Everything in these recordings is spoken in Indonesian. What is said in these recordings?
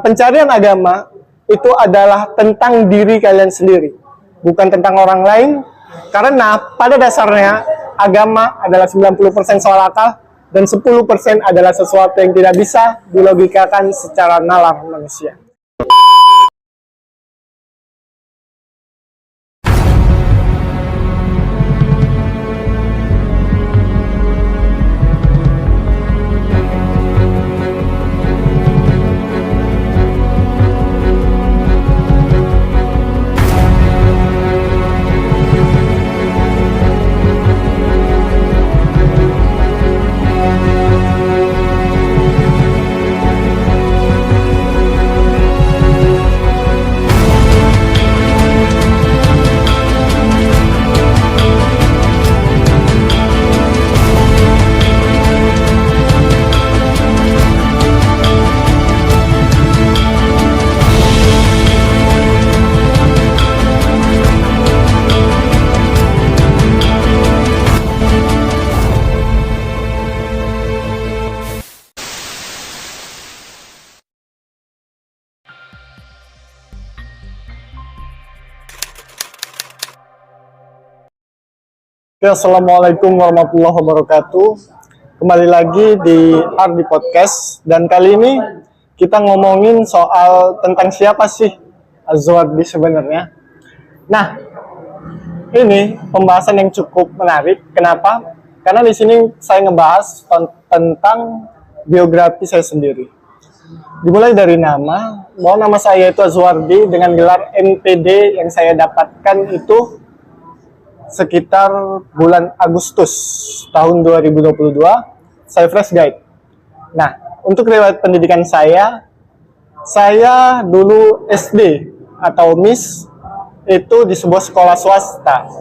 pencarian agama itu adalah tentang diri kalian sendiri, bukan tentang orang lain. Karena pada dasarnya agama adalah 90% soal akal dan 10% adalah sesuatu yang tidak bisa dilogikakan secara nalar manusia. Assalamualaikum warahmatullahi wabarakatuh. Kembali lagi di Ardi Podcast, dan kali ini kita ngomongin soal tentang siapa sih Az-Zuhardi sebenarnya. Nah, ini pembahasan yang cukup menarik. Kenapa? Karena di sini saya ngebahas tentang biografi saya sendiri. Dimulai dari nama, bahwa nama saya itu Az-Zuhardi dengan gelar MPD yang saya dapatkan itu sekitar bulan Agustus tahun 2022, saya fresh guide. Nah, untuk riwayat pendidikan saya dulu SD atau MIS itu di sebuah sekolah swasta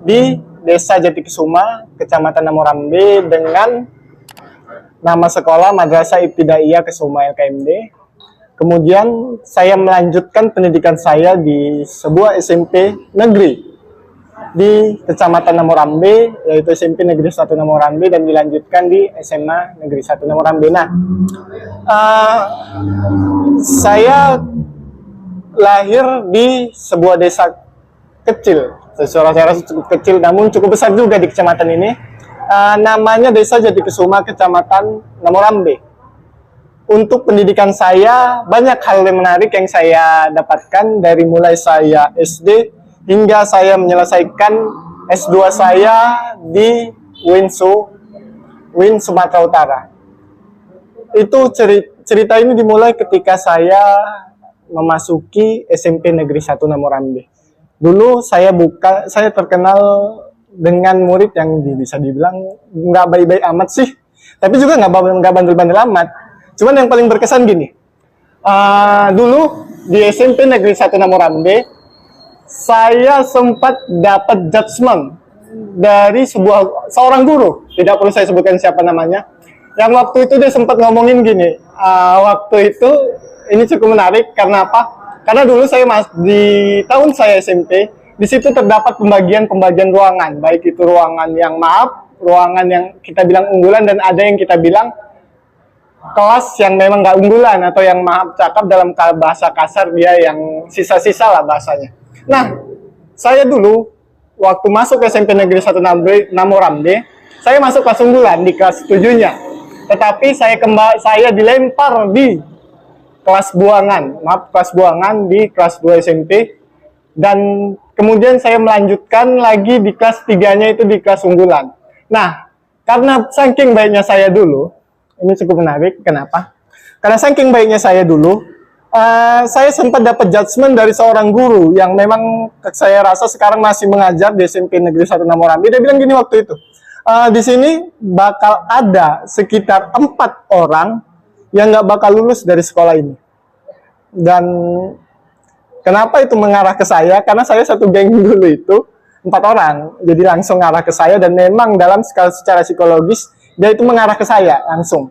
di Desa Jatikesuma, Kecamatan Namorambe, dengan nama sekolah Madrasah Ibtidaiyah Kesuma LKMD. Kemudian saya melanjutkan pendidikan saya di sebuah SMP negeri di Kecamatan Namorambe, yaitu SMP Negeri 1 Namorambe, dan dilanjutkan di SMA Negeri 1 Namorambe. Nah, saya lahir di sebuah desa kecil, secara cukup kecil, namun cukup besar juga di kecamatan ini. Namanya Desa Jatikesuma, Kecamatan Namorambe. Untuk pendidikan saya, banyak hal yang menarik yang saya dapatkan dari mulai saya SD hingga saya menyelesaikan S2 saya di UIN Sumatera Utara. Itu cerita ini dimulai ketika saya memasuki SMP Negeri 1 Namorambe. Dulu saya terkenal dengan murid yang bisa dibilang nggak baik-baik amat sih, tapi juga nggak bandel-bandel amat. Cuman yang paling berkesan gini, dulu di SMP Negeri 1 Namorambe, saya sempat dapat judgement dari seorang guru, tidak perlu saya sebutkan siapa namanya, yang waktu itu dia sempat ngomongin gini. Waktu itu ini cukup menarik. Karena apa? Karena dulu di tahun saya SMP, di situ terdapat pembagian ruangan, baik itu ruangan yang ruangan yang kita bilang unggulan, dan ada yang kita bilang kelas yang memang nggak unggulan, atau yang cakap dalam bahasa kasar dia yang sisa-sisa lah bahasanya. Nah, saya dulu waktu masuk SMP Negeri 1 Namorambe, saya masuk kelas unggulan di kelas 7-nya. Tetapi saya dilempar di kelas buangan di kelas 2 SMP, dan kemudian saya melanjutkan lagi di kelas 3-nya itu di kelas unggulan. Nah, karena saking baiknya saya dulu, ini cukup menarik. Kenapa? Karena saking baiknya saya dulu, saya sempat dapat judgement dari seorang guru yang memang saya rasa sekarang masih mengajar di SMP Negeri 1 Namorambe. Dia bilang gini waktu itu, di sini bakal ada sekitar 4 orang yang nggak bakal lulus dari sekolah ini. Dan kenapa itu mengarah ke saya? Karena saya satu geng dulu itu 4 orang, jadi langsung ngarah ke saya, dan memang dalam secara psikologis dia itu mengarah ke saya langsung.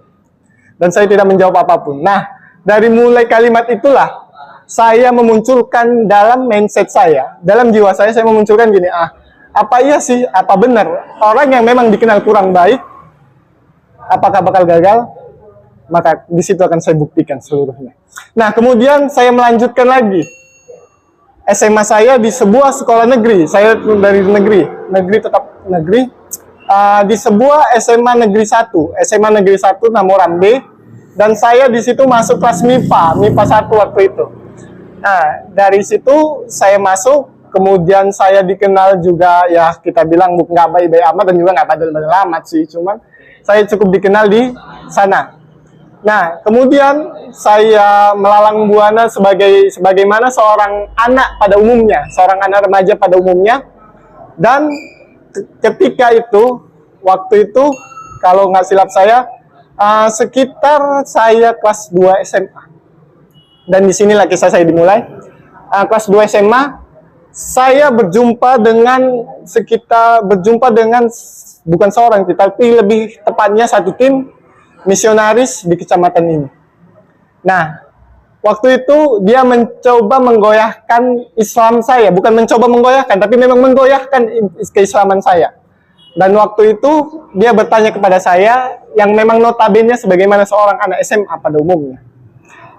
Dan saya tidak menjawab apapun. Nah, dari mulai kalimat itulah saya memunculkan dalam mindset saya, dalam jiwa saya memunculkan gini, apa iya sih, apa benar orang yang memang dikenal kurang baik, apakah bakal gagal? Maka di situ akan saya buktikan seluruhnya. Nah, kemudian saya melanjutkan lagi. SMA saya di sebuah sekolah negeri. Saya dari negeri tetap negeri. Di sebuah SMA Negeri 1, SMA Negeri 1 Namoran B. Dan saya di situ masuk kelas MIPA 1 waktu itu. Nah, dari situ saya masuk, kemudian saya dikenal juga, ya kita bilang nggak baik-baik amat dan juga nggak badal-badal amat sih, cuman saya cukup dikenal di sana. Nah, kemudian saya melalang buana sebagaimana seorang anak pada umumnya, seorang anak remaja pada umumnya. Dan ketika itu, waktu itu, kalau nggak silap saya, sekitar saya kelas 2 SMA. Dan disinilah kisah saya dimulai. Kelas 2 SMA, saya berjumpa dengan bukan seorang, tapi lebih tepatnya satu tim misionaris di kecamatan ini. Nah, waktu itu dia mencoba menggoyahkan Islam saya, bukan mencoba menggoyahkan, tapi memang menggoyahkan keislaman saya. Dan waktu itu dia bertanya kepada saya, yang memang notabene sebagaimana seorang anak SMA pada umumnya.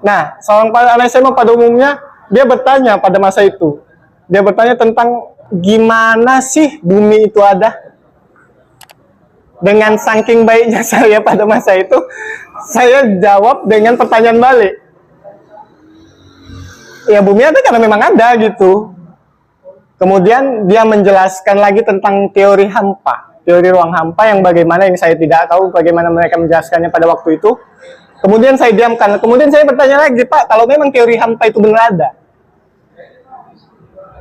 Nah, seorang anak SMA pada umumnya, dia bertanya pada masa itu, dia bertanya tentang gimana sih bumi itu ada. Dengan saking baiknya saya pada masa itu, saya jawab dengan pertanyaan balik. Ya, bumi ada karena memang ada gitu. Kemudian dia menjelaskan lagi tentang teori hampa, teori ruang hampa yang bagaimana, yang saya tidak tahu bagaimana mereka menjelaskannya pada waktu itu. Kemudian saya diamkan. Kemudian saya bertanya lagi, Pak, kalau memang teori hampa itu benar ada,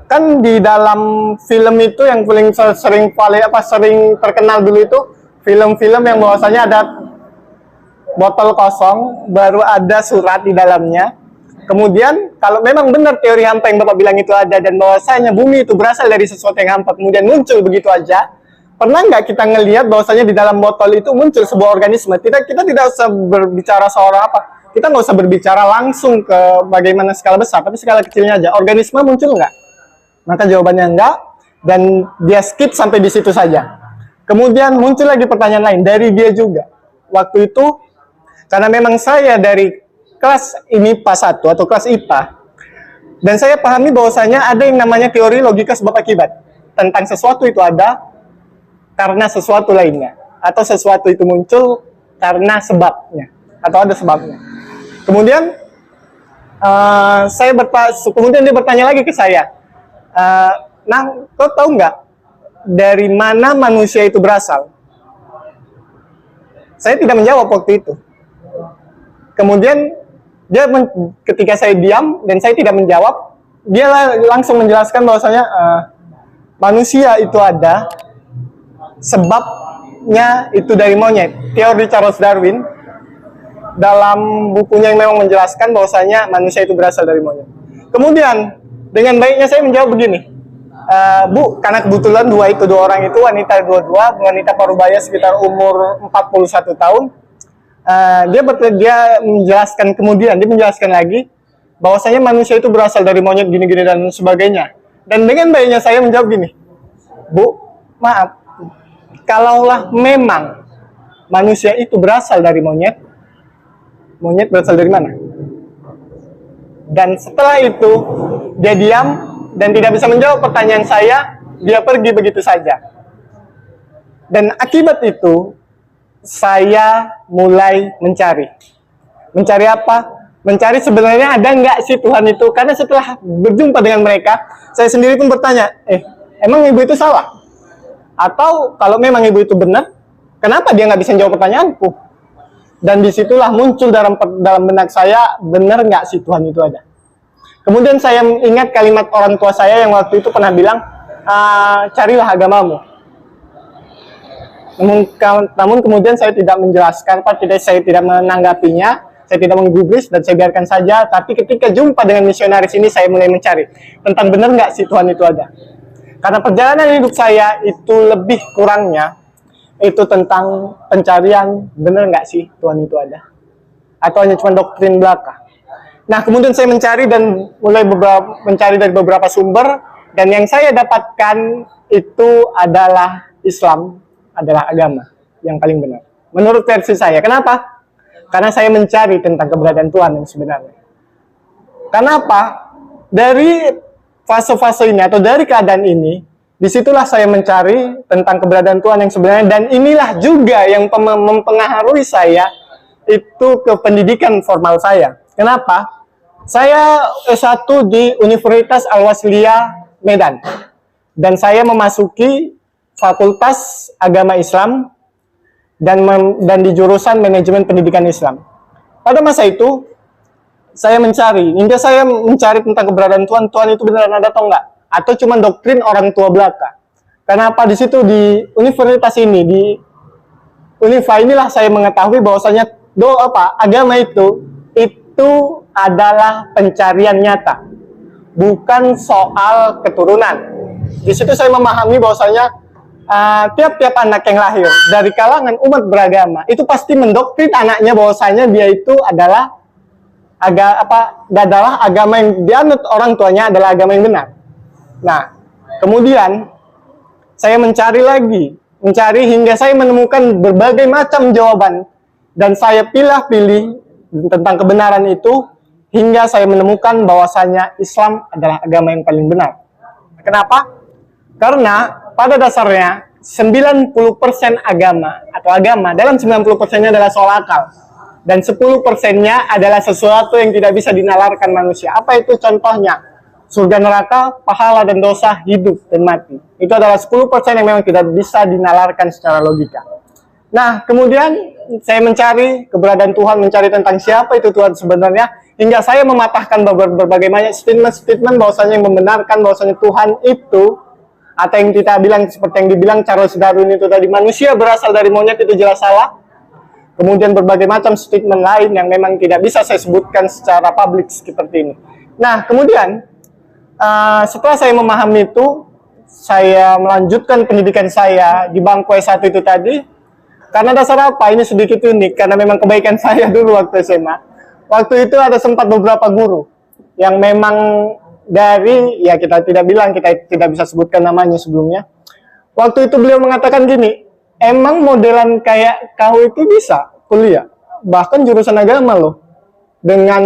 kan di dalam film itu yang paling sering terkenal dulu itu film-film yang bahwasanya ada botol kosong, baru ada surat di dalamnya. Kemudian kalau memang benar teori hampa yang Bapak bilang itu ada, dan bahwasanya bumi itu berasal dari sesuatu yang hampa kemudian muncul begitu aja, pernah nggak kita ngelihat bahwasanya di dalam botol itu muncul sebuah organisme? Kita tidak usah berbicara seorang apa, kita nggak usah berbicara langsung ke bagaimana skala besar, tapi skala kecilnya aja, organisme muncul nggak? Maka jawabannya enggak, dan dia skip sampai di situ saja. Kemudian muncul lagi pertanyaan lain dari dia juga. Waktu itu, karena memang saya dari kelas IPA 1 atau kelas IPA, dan saya pahami bahwasanya ada yang namanya teori logika sebab akibat. Tentang sesuatu itu ada karena sesuatu lainnya, atau sesuatu itu muncul karena sebabnya, atau ada sebabnya. Kemudian kemudian dia bertanya lagi ke saya, nah, kau tahu nggak dari mana manusia itu berasal? Saya tidak menjawab waktu itu. Kemudian dia ketika saya diam dan saya tidak menjawab, dia langsung menjelaskan bahwasanya manusia itu ada sebabnya itu dari monyet. Teori Charles Darwin dalam bukunya yang memang menjelaskan bahwasanya manusia itu berasal dari monyet. Kemudian dengan baiknya saya menjawab begini, Bu, karena kebetulan dua orang itu wanita wanita parubaya sekitar umur 41 tahun. Dia menjelaskan lagi bahwasanya manusia itu berasal dari monyet gini-gini dan sebagainya. Dan dengan baiknya saya menjawab gini, Bu, maaf, kalaulah memang manusia itu berasal dari monyet berasal dari mana? Dan setelah itu dia diam dan tidak bisa menjawab pertanyaan saya, dia pergi begitu saja. Dan akibat itu saya mulai mencari apa? Mencari sebenarnya ada nggak sih Tuhan itu? Karena setelah berjumpa dengan mereka, saya sendiri pun bertanya, emang ibu itu salah? Atau kalau memang ibu itu benar, kenapa dia nggak bisa jawab pertanyaanku? Dan disitulah muncul dalam benak saya, benar nggak sih Tuhan itu ada? Kemudian saya ingat kalimat orang tua saya yang waktu itu pernah bilang, carilah agamamu. Namun kemudian saya tidak menjelaskan, saya tidak menanggapinya, saya tidak menggubris, dan saya biarkan saja. Tapi ketika jumpa dengan misionaris ini, saya mulai mencari tentang benar nggak sih Tuhan itu ada. Karena perjalanan hidup saya itu lebih kurangnya itu tentang pencarian benar nggak sih Tuhan itu ada, atau hanya cuma doktrin belaka. Nah, kemudian saya mencari dan mulai mencari dari beberapa sumber, dan yang saya dapatkan itu adalah Islam adalah agama yang paling benar menurut versi saya. Kenapa? Karena saya mencari tentang keberadaan Tuhan yang sebenarnya. Kenapa? Dari fase-fase ini atau dari keadaan ini, disitulah saya mencari tentang keberadaan Tuhan yang sebenarnya, dan inilah juga yang mempengaruhi saya itu ke pendidikan formal saya. Kenapa? Saya S1 di Universitas Al-Wasliyah Medan, dan saya memasuki Fakultas Agama Islam dan di jurusan Manajemen Pendidikan Islam. Pada masa itu, saya hingga saya mencari tentang keberadaan Tuhan. Tuhan itu beneran ada atau enggak? Atau cuma doktrin orang tua belaka? Kenapa di situ di universitas ini, di Unifa inilah saya mengetahui bahwasanya agama itu adalah pencarian nyata, bukan soal keturunan. Di situ saya memahami bahwasanya tiap-tiap anak yang lahir dari kalangan umat beragama itu pasti mendoktrin anaknya bahwasanya dia itu adalah agama yang dianut orang tuanya adalah agama yang benar. Nah, kemudian saya mencari hingga saya menemukan berbagai macam jawaban, dan saya pilih tentang kebenaran itu hingga saya menemukan bahwasanya Islam adalah agama yang paling benar. Kenapa? Karena pada dasarnya 90% agama dalam 90%-nya adalah soal akal. Dan 10%-nya adalah sesuatu yang tidak bisa dinalarkan manusia. Apa itu contohnya? Surga neraka, pahala dan dosa, hidup dan mati. Itu adalah 10% yang memang tidak bisa dinalarkan secara logika. Nah, kemudian saya mencari keberadaan Tuhan, mencari tentang siapa itu Tuhan sebenarnya, hingga saya mematahkan berbagai banyak statement bahwasanya yang membenarkan bahwasanya Tuhan itu, atau yang kita bilang seperti yang dibilang Charles Darwin itu tadi, manusia berasal dari monyet, itu jelas salah. Kemudian berbagai macam statement lain yang memang tidak bisa saya sebutkan secara publik seperti ini. Nah, kemudian setelah saya memahami itu, saya melanjutkan pendidikan saya di bangku S1 itu tadi. Karena dasar apa? Ini sedikit unik, karena memang kebaikan saya dulu waktu SMA. Waktu itu ada sempat beberapa guru yang memang dari, ya kita tidak bisa sebutkan namanya sebelumnya. Waktu itu beliau mengatakan gini, emang modelan kayak kau itu bisa kuliah, bahkan jurusan agama loh. Dengan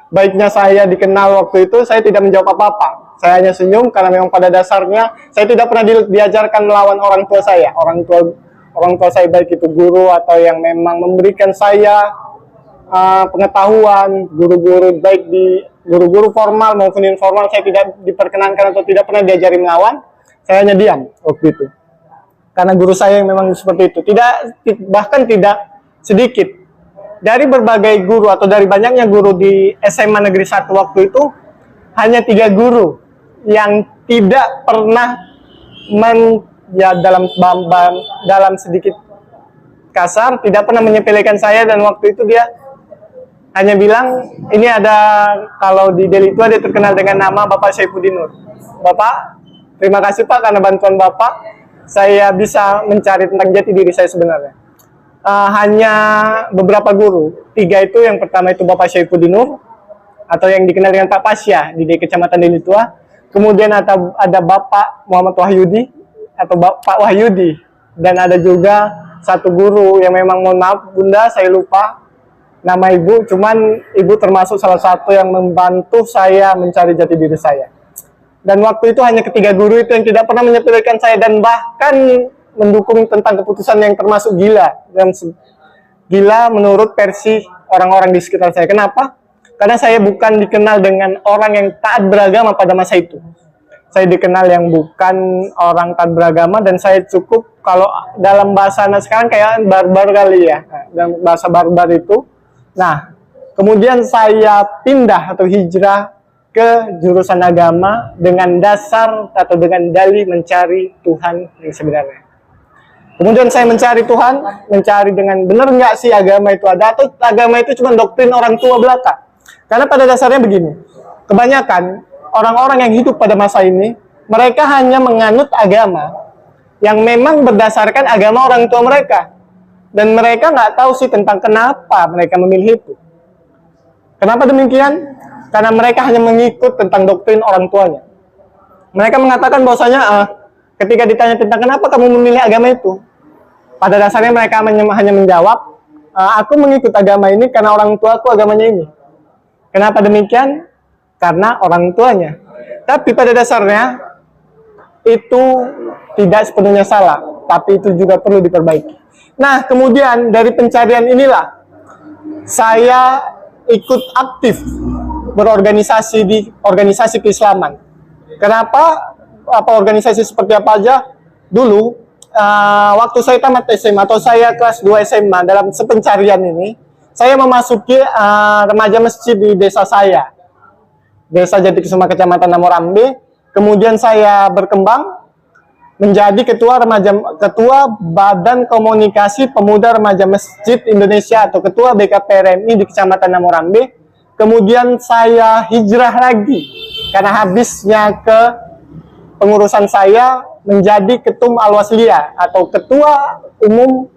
baiknya saya dikenal waktu itu, saya tidak menjawab apa-apa. Saya hanya senyum karena memang pada dasarnya saya tidak pernah diajarkan melawan orang tua saya. Orang tua saya baik itu guru atau yang memang memberikan saya pengetahuan, guru-guru formal maupun informal, saya tidak diperkenankan atau tidak pernah diajari melawan. Saya hanya diam waktu itu. Karena guru saya yang memang seperti itu. Bahkan tidak sedikit. Dari berbagai guru atau dari banyaknya guru di SMA Negeri 1 waktu itu, hanya 3 guru yang tidak pernah dalam sedikit kasar, tidak pernah menyepelekan saya, dan waktu itu dia hanya bilang, ini ada, kalau di Delhi itu ada terkenal dengan nama Bapak Saifuddin Nur. Bapak, terima kasih Pak karena bantuan Bapak, saya bisa mencari tentang jati diri saya sebenarnya. Hanya beberapa guru, 3 itu, yang pertama itu Bapak Saifuddin Nur, atau yang dikenal dengan Pak Pasya di Kecamatan Deli Tua. Kemudian ada Bapak Muhammad Wahyudi atau Pak Wahyudi, dan ada juga satu guru yang memang, mohon maaf Bunda, saya lupa nama ibu, cuman ibu termasuk salah satu yang membantu saya mencari jati diri saya. Dan waktu itu hanya 3 guru itu yang tidak pernah menyepelekan saya, dan bahkan mendukung tentang keputusan yang termasuk gila menurut versi orang-orang di sekitar saya. Kenapa? Karena saya bukan dikenal dengan orang yang taat beragama pada masa itu. Saya dikenal yang bukan orang taat beragama, dan saya cukup, kalau dalam bahasa sekarang kayak barbar kali ya, dalam bahasa barbar itu. Nah, kemudian saya pindah atau hijrah ke jurusan agama dengan dasar atau dengan dalih mencari Tuhan yang sebenarnya. Kemudian saya mencari Tuhan, mencari dengan benar nggak sih agama itu ada, atau agama itu cuma doktrin orang tua belaka. Karena pada dasarnya begini, kebanyakan orang-orang yang hidup pada masa ini, mereka hanya menganut agama yang memang berdasarkan agama orang tua mereka. Dan mereka nggak tahu sih tentang kenapa mereka memilih itu. Kenapa demikian? Karena mereka hanya mengikut tentang doktrin orang tuanya. Mereka mengatakan bahwasanya ketika ditanya tentang kenapa kamu memilih agama itu, Pada dasarnya mereka hanya menjawab, aku mengikut agama ini karena orang tuaku agamanya ini. Kenapa demikian? Karena orang tuanya. Tapi pada dasarnya itu tidak sepenuhnya salah, tapi itu juga perlu diperbaiki. Nah, kemudian dari pencarian inilah saya ikut aktif berorganisasi di organisasi keislaman. Kenapa? Apa organisasi seperti apa aja? Dulu, waktu saya tamat SMA atau saya kelas 2 SMA, dalam sepencarian ini, saya memasuki remaja masjid di desa saya. Desa Jatikesuma, Kecamatan Namorambe. Kemudian saya berkembang menjadi ketua Badan Komunikasi Pemuda Remaja Masjid Indonesia atau ketua BKPRMI di Kecamatan Namorambe. Kemudian saya hijrah lagi karena habisnya ke pengurusan saya menjadi ketum Al-Wasliyah atau ketua umum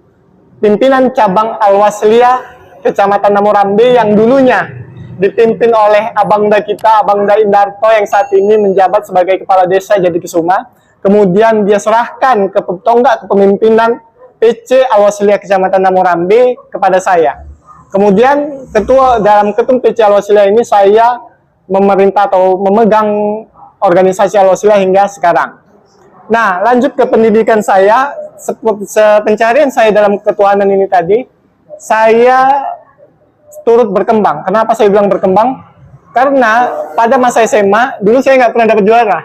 pimpinan cabang Al-Wasliyah Kecamatan Namorambe yang dulunya dipimpin oleh Abangda kita, Abangda Indarto, yang saat ini menjabat sebagai kepala desa Jatikesuma. Kemudian dia serahkan ke tonggak kepemimpinan PC Al-Wasliyah Kecamatan Namorambe kepada saya. Kemudian dalam ketum PC Al-Wasliyah ini saya memerintah atau memegang organisasi Al-Wasliyah hingga sekarang. Nah, lanjut ke pendidikan saya, pencarian saya dalam ketuanan ini tadi, saya turut berkembang. Kenapa saya bilang berkembang? Karena pada masa SMA, dulu saya nggak pernah dapat juara.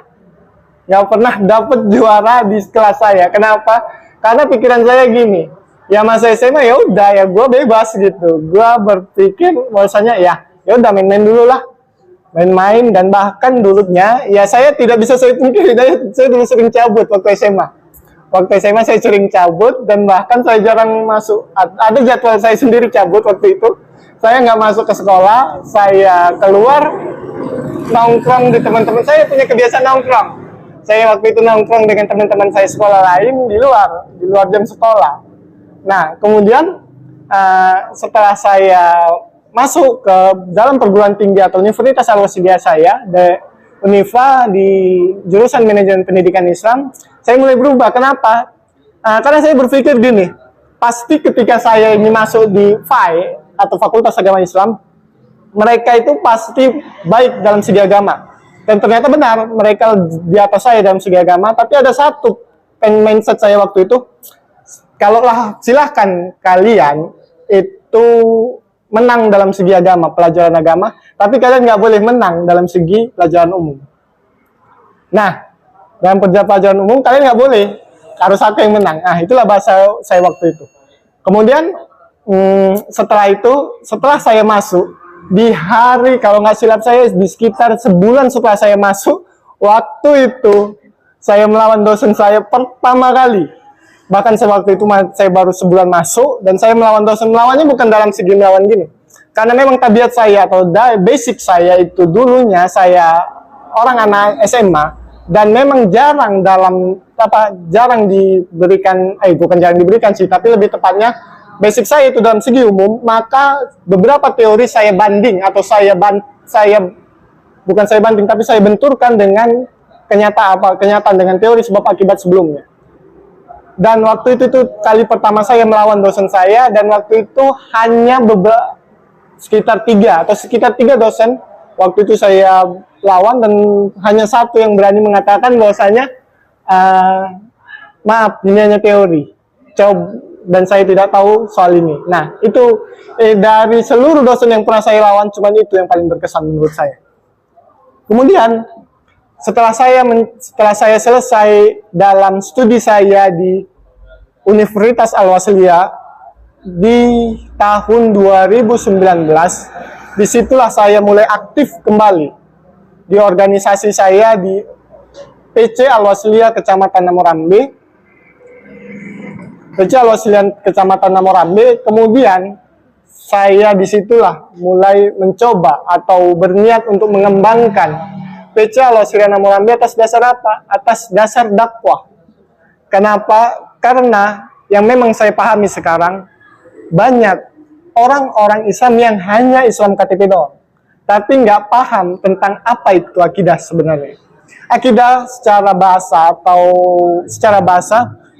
Nggak pernah dapat juara di kelas saya. Kenapa? Karena pikiran saya gini, ya masa SMA ya udah ya gue bebas gitu. Gue berpikir bahwasanya ya udah main-main dulu lah, main-main. Dan bahkan dulunya ya saya tidak bisa saya pungkiri, saya dulu sering cabut waktu SMA. Waktu SMA saya sering cabut dan bahkan saya jarang masuk. Ada jadwal saya sendiri cabut waktu itu. Saya nggak masuk ke sekolah, saya keluar nongkrong di teman-teman. Saya punya kebiasaan nongkrong. Saya waktu itu nongkrong dengan teman-teman saya sekolah lain di luar jam sekolah. Nah, kemudian setelah saya masuk ke dalam perguruan tinggi atau Universitas Al-Wasliyah saya, Unifa di jurusan Manajemen Pendidikan Islam, saya mulai berubah. Kenapa? Karena saya berpikir gini, pasti ketika saya ini masuk di FAI atau Fakultas Agama Islam, mereka itu pasti baik dalam segi agama. Dan ternyata benar, mereka di atas saya dalam segi agama. Tapi ada satu mindset saya waktu itu, kalaulah silahkan kalian itu menang dalam segi agama, pelajaran agama, tapi kalian nggak boleh menang dalam segi pelajaran umum. Nah, dalam pelajaran umum kalian nggak boleh, harus aku yang menang. Nah, itulah bahasa saya waktu itu. Kemudian setelah saya masuk, di hari, kalau nggak silap saya, di sekitar sebulan setelah saya masuk, waktu itu saya melawan dosen saya pertama kali. Bahkan waktu itu saya baru sebulan masuk, dan saya melawan dosen. Melawannya bukan dalam segi melawan gini, karena memang tabiat saya atau basic saya itu dulunya saya orang anak SMA, dan memang jarang diberikan, bukan jarang diberikan sih, tapi lebih tepatnya basic saya itu dalam segi umum. Maka beberapa teori saya banding atau saya benturkan dengan kenyataan dengan teori sebab akibat sebelumnya. Dan waktu itu kali pertama saya melawan dosen saya, dan waktu itu hanya sekitar tiga dosen waktu itu saya lawan, dan hanya satu yang berani mengatakan bahwasanya maaf, ini hanya teori. Dan saya tidak tahu soal ini. Nah, itu dari seluruh dosen yang pernah saya lawan, cuma itu yang paling berkesan menurut saya. Kemudian setelah saya selesai dalam studi saya di Universitas Al-Wasliyah di tahun 2019, disitulah saya mulai aktif kembali di organisasi saya di PC Al-Wasliyah Kecamatan Namorambe. Al-Wasliyah Kecamatan Namorambe. Kemudian saya disitulah mulai mencoba atau berniat untuk mengembangkan PC Al-Wasliyah Namorambe atas dasar apa? Atas dasar dakwah. Kenapa? Karena yang memang saya pahami sekarang, banyak orang-orang Islam yang hanya Islam KTP doang, tapi nggak paham tentang apa itu akidah sebenarnya. Akidah secara bahasa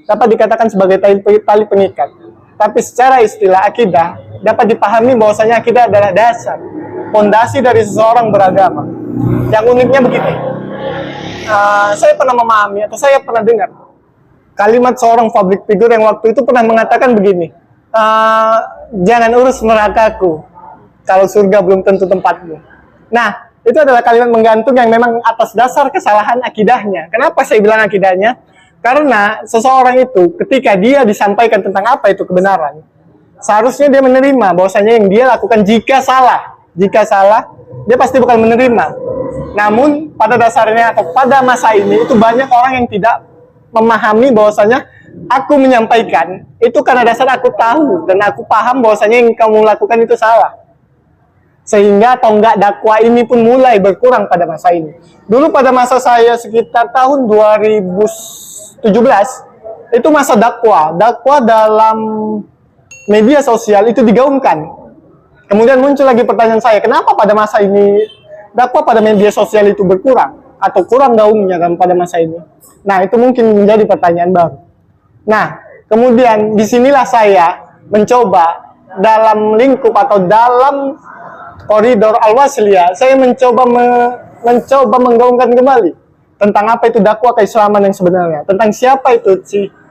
dapat dikatakan sebagai tali pengikat. Tapi secara istilah akidah dapat dipahami bahwasanya akidah adalah dasar, fondasi dari seseorang beragama. Yang uniknya begini, saya pernah memahami atau saya pernah dengar kalimat seorang public figure yang waktu itu pernah mengatakan begini, jangan urus nerakaku, kalau surga belum tentu tempatmu. Nah, itu adalah kalimat menggantung yang memang atas dasar kesalahan akidahnya. Kenapa saya bilang akidahnya? Karena seseorang itu ketika dia disampaikan tentang apa itu kebenaran, seharusnya dia menerima bahwasanya yang dia lakukan jika salah, dia pasti bakal menerima. Namun pada dasarnya atau pada masa ini itu banyak orang yang tidak memahami bahwasanya aku menyampaikan itu karena dasar aku tahu dan aku paham bahwasanya yang kamu lakukan itu salah. Sehingga tonggak dakwah ini pun mulai berkurang pada masa ini. Dulu pada masa saya sekitar tahun 2017 itu masa dakwah dalam media sosial itu digaungkan. Kemudian muncul lagi pertanyaan saya, kenapa pada masa ini dakwah pada media sosial itu berkurang atau kurang gaungnya kan pada masa ini? Nah, itu mungkin menjadi pertanyaan baru. Nah, kemudian disinilah saya mencoba dalam lingkup atau dalam koridor Al-Wasliyah, saya mencoba menggaungkan kembali tentang apa itu dakwah keislaman yang sebenarnya, tentang siapa itu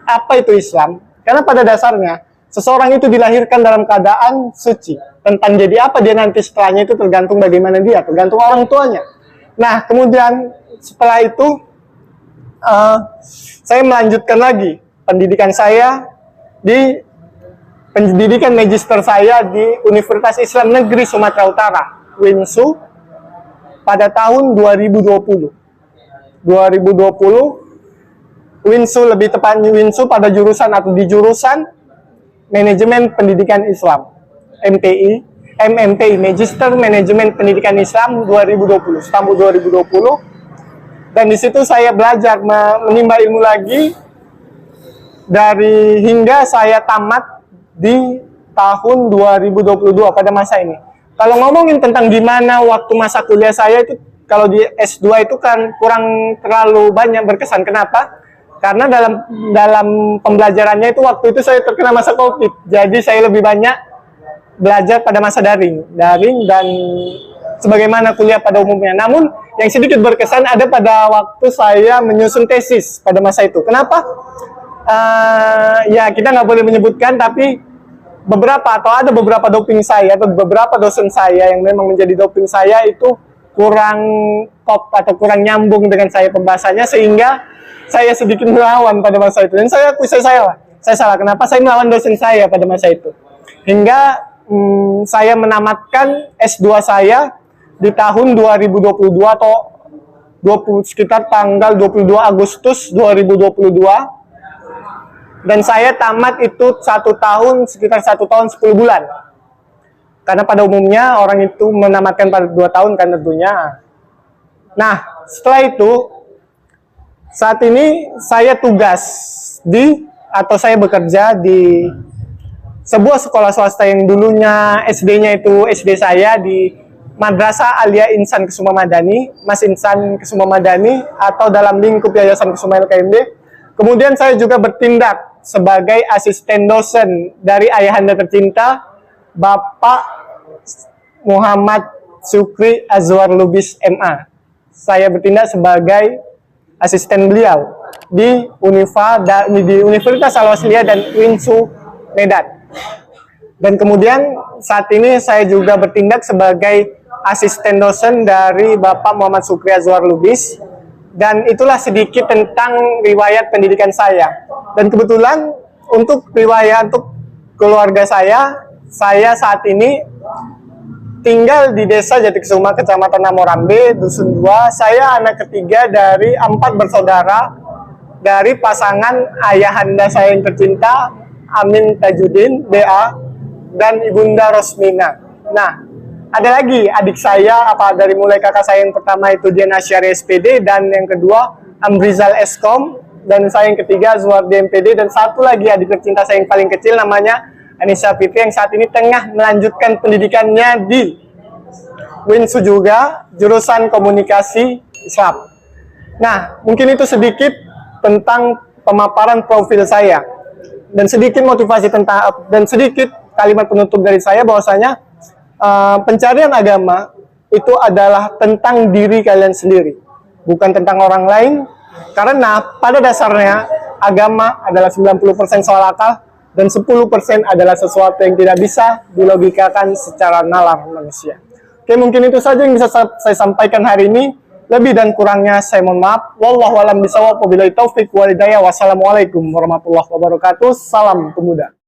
apa itu Islam. Karena pada dasarnya seseorang itu dilahirkan dalam keadaan suci. Tentang jadi apa dia nanti setelahnya itu tergantung bagaimana dia, tergantung orang tuanya. Nah, kemudian setelah itu saya melanjutkan lagi pendidikan saya di pendidikan magister saya di Universitas Islam Negeri Sumatera Utara, UINSU, pada tahun 2020. UINSU lebih tepatnya UINSU pada jurusan atau di jurusan Manajemen Pendidikan Islam, MMPI, Magister Manajemen Pendidikan Islam 2020, tahun 2020. Dan di situ saya belajar menimba ilmu lagi dari hingga saya tamat di tahun 2022 pada masa ini. Kalau ngomongin tentang gimana waktu masa kuliah saya itu, kalau di S2 itu kan kurang terlalu banyak berkesan. Kenapa? Karena dalam pembelajarannya itu waktu itu saya terkena masa COVID. Jadi saya lebih banyak belajar pada masa daring dan sebagaimana kuliah pada umumnya. Namun yang sedikit berkesan ada pada waktu saya menyusun tesis pada masa itu. Kenapa? Ya kita nggak boleh menyebutkan, tapi ada beberapa doping saya atau beberapa dosen saya yang memang menjadi doping saya itu kurang top atau kurang nyambung dengan saya pembahasannya, sehingga saya sedikit melawan pada masa itu. Dan saya akui saya salah. Kenapa saya melawan dosen saya pada masa itu? Hingga saya menamatkan S2 saya di tahun 2022 atau sekitar tanggal 22 Agustus 2022. Dan saya tamat itu sekitar 1 tahun 10 bulan. Karena pada umumnya orang itu menamatkan pada 2 tahun kan tentunya. Nah, setelah itu, saat ini saya saya bekerja di sebuah sekolah swasta yang dulunya SD-nya itu SD saya di Madrasah Alia Insan Kusuma Madani, Mas Insan Kusuma Madani, atau dalam lingkup Yayasan Kusuma LKMD. Kemudian saya juga bertindak sebagai asisten dosen dari ayahanda tercinta Bapak Muhammad Syukri Azwar Lubis MA. Saya bertindak sebagai asisten beliau di Universitas Al-Wasliyah dan UINSU Medan. Dan kemudian saat ini saya juga bertindak sebagai asisten dosen dari Bapak Muhammad Syukri Azwar Lubis. Dan itulah sedikit tentang riwayat pendidikan saya. Dan kebetulan untuk riwayat untuk keluarga saya saat ini tinggal di Desa Jatikesuma, Kecamatan Namorambe, Dusun 2. Saya anak ketiga dari 4 bersaudara dari pasangan ayahanda saya yang tercinta, Amin Tajudin, BA, dan Ibunda Rosmina. Nah, ada lagi adik saya, dari mulai kakak saya yang pertama itu Dian Asyari SPD, dan yang kedua Amrizal Eskom, dan saya yang ketiga Zuardi MPD, dan satu lagi adik tercinta saya yang paling kecil namanya Anissa Fitri, yang saat ini tengah melanjutkan pendidikannya di UINSU juga, jurusan Komunikasi Islam. Nah, mungkin itu sedikit tentang pemaparan profil saya dan sedikit motivasi tentang dan sedikit kalimat penutup dari saya bahwasanya pencarian agama itu adalah tentang diri kalian sendiri, bukan tentang orang lain. Karena pada dasarnya agama adalah 90% soal akal dan 10% adalah sesuatu yang tidak bisa dilogikakan secara nalar manusia. Oke, mungkin itu saja yang bisa saya sampaikan hari ini. Lebih dan kurangnya saya mohon maaf. Wallahu a'lam bishawab. Wabillahi taufik wal hidayah. Wassalamualaikum warahmatullahi wabarakatuh. Salam pemuda.